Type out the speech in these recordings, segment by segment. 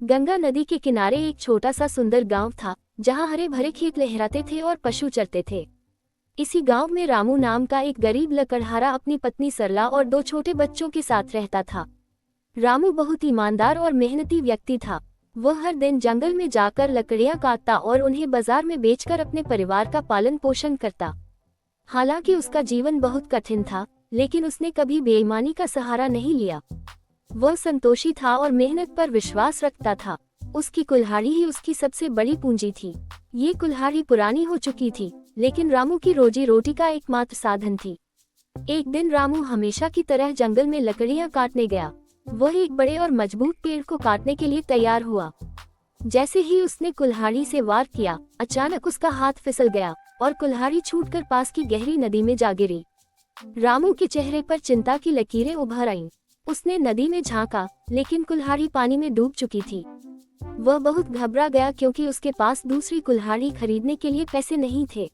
गंगा नदी के किनारे एक छोटा सा सुंदर गांव था, जहां हरे भरे खेत लहराते थे और पशु चरते थे। इसी गांव में रामू नाम का एक गरीब लकड़हारा अपनी पत्नी सरला और दो छोटे बच्चों के साथ रहता था। रामू बहुत ईमानदार और मेहनती व्यक्ति था। वह हर दिन जंगल में जाकर लकड़ियां काटता और उन्हें बाजार में बेचकर अपने परिवार का पालन पोषण करता। हालांकि उसका जीवन बहुत कठिन था, लेकिन उसने कभी बेईमानी का सहारा नहीं लिया। वह संतोषी था और मेहनत पर विश्वास रखता था। उसकी कुल्हाड़ी ही उसकी सबसे बड़ी पूंजी थी। ये कुल्हाड़ी पुरानी हो चुकी थी, लेकिन रामू की रोजी रोटी का एकमात्र साधन थी। एक दिन रामू हमेशा की तरह जंगल में लकड़ियां काटने गया। वह एक बड़े और मजबूत पेड़ को काटने के लिए तैयार हुआ। जैसे ही उसने कुल्हाड़ी से वार किया, अचानक उसका हाथ फिसल गया और कुल्हाड़ी छूटकर पास की गहरी नदी में जा गिरी। रामू के चेहरे पर चिंता की लकीरें उभर आईं। उसने नदी में झांका, लेकिन कुल्हाड़ी पानी में डूब चुकी थी। वह बहुत घबरा गया क्योंकि उसके पास दूसरी कुल्हाड़ी खरीदने के लिए पैसे नहीं थे।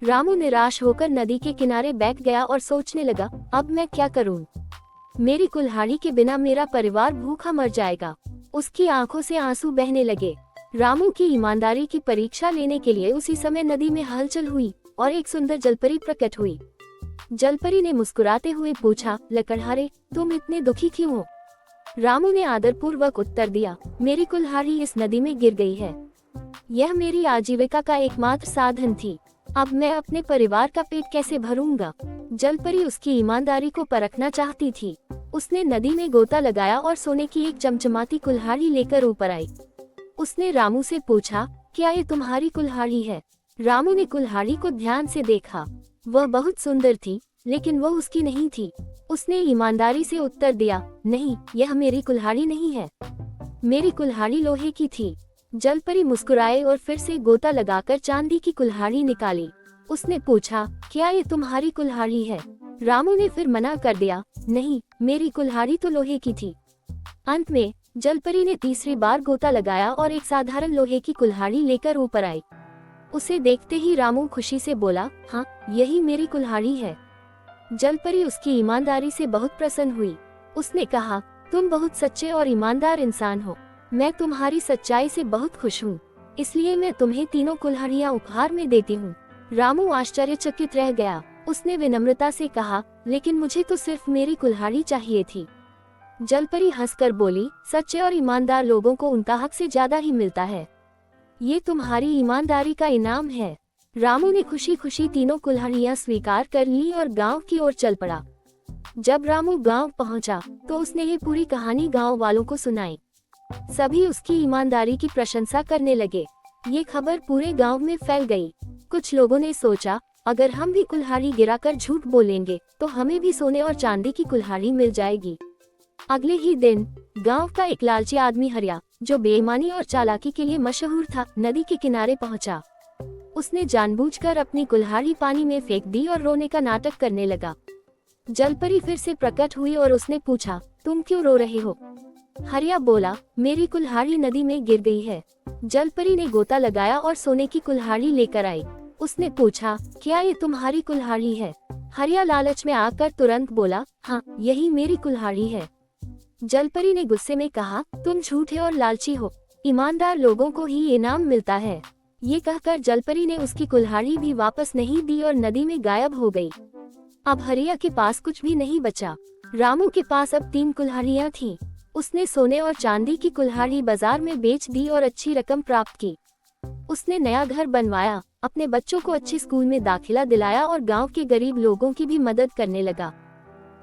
रामू निराश होकर नदी के किनारे बैठ गया और सोचने लगा, अब मैं क्या करूं? मेरी कुल्हाड़ी के बिना मेरा परिवार भूखा मर जाएगा। उसकी आंखों से आंसू बहने लगे। रामू की ईमानदारी की परीक्षा लेने के लिए उसी समय नदी में हलचल हुई और एक सुंदर जलपरी प्रकट हुई। जलपरी ने मुस्कुराते हुए पूछा, लकड़हारे, तुम इतने दुखी क्यों हो? रामू ने आदरपूर्वक उत्तर दिया, मेरी कुल्हाड़ी इस नदी में गिर गई है। यह मेरी आजीविका का एकमात्र साधन थी। अब मैं अपने परिवार का पेट कैसे भरूंगा? जलपरी उसकी ईमानदारी को परखना चाहती थी। उसने नदी में गोता लगाया और सोने की एक चमचमाती कुल्हाड़ी लेकर ऊपर आई। उसने रामू से पूछा, क्या ये तुम्हारी कुल्हाड़ी है? रामू ने कुल्हाड़ी को ध्यान से देखा। वह बहुत सुंदर थी, लेकिन वह उसकी नहीं थी। उसने ईमानदारी से उत्तर दिया, नहीं, यह मेरी कुल्हाड़ी नहीं है। मेरी कुल्हाड़ी लोहे की थी। जलपरी मुस्कुराए और फिर से गोता लगाकर चांदी की कुल्हाड़ी निकाली। उसने पूछा, क्या ये तुम्हारी कुल्हाड़ी है? रामू ने फिर मना कर दिया, नहीं, मेरी कुल्हाड़ी तो लोहे की थी। अंत में जलपरी ने तीसरी बार गोता लगाया और एक साधारण लोहे की कुल्हाड़ी लेकर ऊपर आई। उसे देखते ही रामू खुशी से बोला, हाँ, यही मेरी कुल्हाड़ी है। जलपरी उसकी ईमानदारी से बहुत प्रसन्न हुई। उसने कहा, तुम बहुत सच्चे और ईमानदार इंसान हो। मैं तुम्हारी सच्चाई से बहुत खुश हूँ, इसलिए मैं तुम्हें तीनों कुल्हाड़ियाँ उपहार में देती हूँ। रामू आश्चर्यचकित रह गया। उसने विनम्रता से कहा, लेकिन मुझे तो सिर्फ मेरी कुल्हाड़ी चाहिए थी। जलपरी हंसकर बोली, सच्चे और ईमानदार लोगों को उनका हक से ज्यादा ही मिलता है। ये तुम्हारी ईमानदारी का इनाम है। रामू ने खुशी खुशी तीनों कुल्हाड़ियाँ स्वीकार कर ली और गांव की ओर चल पड़ा। जब रामू गांव पहुंचा, तो उसने ये पूरी कहानी गांव वालों को सुनाई। सभी उसकी ईमानदारी की प्रशंसा करने लगे। ये खबर पूरे गांव में फैल गई। कुछ लोगों ने सोचा, अगर हम भी कुल्हाड़ी गिराकर झूठ बोलेंगे, तो हमें भी सोने और चांदी की कुल्हाड़ी मिल जाएगी। अगले ही दिन गांव का एक लालची आदमी हरिया, जो बेईमानी और चालाकी के लिए मशहूर था, नदी के किनारे पहुंचा। उसने जानबूझकर अपनी कुल्हाड़ी पानी में फेंक दी और रोने का नाटक करने लगा। जलपरी फिर से प्रकट हुई और उसने पूछा, तुम क्यों रो रहे हो? हरिया बोला, मेरी कुल्हाड़ी नदी में गिर गई है। जलपरी ने गोता लगाया और सोने की कुल्हाड़ी लेकर आई। उसने पूछा, क्या ये तुम्हारी कुल्हाड़ी है? हरिया लालच में आकर तुरंत बोला, हाँ, यही मेरी कुल्हाड़ी है। जलपरी ने गुस्से में कहा, तुम झूठे और लालची हो। ईमानदार लोगों को ही इनाम मिलता है। ये कहकर जलपरी ने उसकी कुल्हाड़ी भी वापस नहीं दी और नदी में गायब हो गई। अब हरिया के पास कुछ भी नहीं बचा। रामू के पास अब 3 कुल्हाड़ियाँ थीं। उसने सोने और चांदी की कुल्हाड़ी बाजार में बेच दी और अच्छी रकम प्राप्त की। उसने नया घर बनवाया, अपने बच्चों को अच्छे स्कूल में दाखिला दिलाया और गांव के गरीब लोगों की भी मदद करने लगा।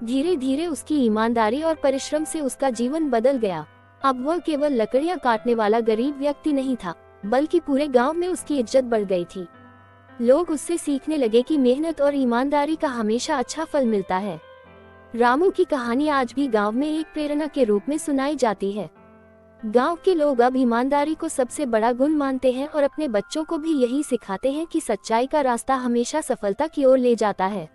धीरे धीरे उसकी ईमानदारी और परिश्रम से उसका जीवन बदल गया। अब वह केवल लकड़ियां काटने वाला गरीब व्यक्ति नहीं था, बल्कि पूरे गांव में उसकी इज्जत बढ़ गई थी। लोग उससे सीखने लगे कि मेहनत और ईमानदारी का हमेशा अच्छा फल मिलता है। रामू की कहानी आज भी गांव में एक प्रेरणा के रूप में सुनाई जाती है। गांव के लोग अब ईमानदारी को सबसे बड़ा गुण मानते हैं और अपने बच्चों को भी यही सिखाते हैं कि सच्चाई का रास्ता हमेशा सफलता की ओर ले जाता है।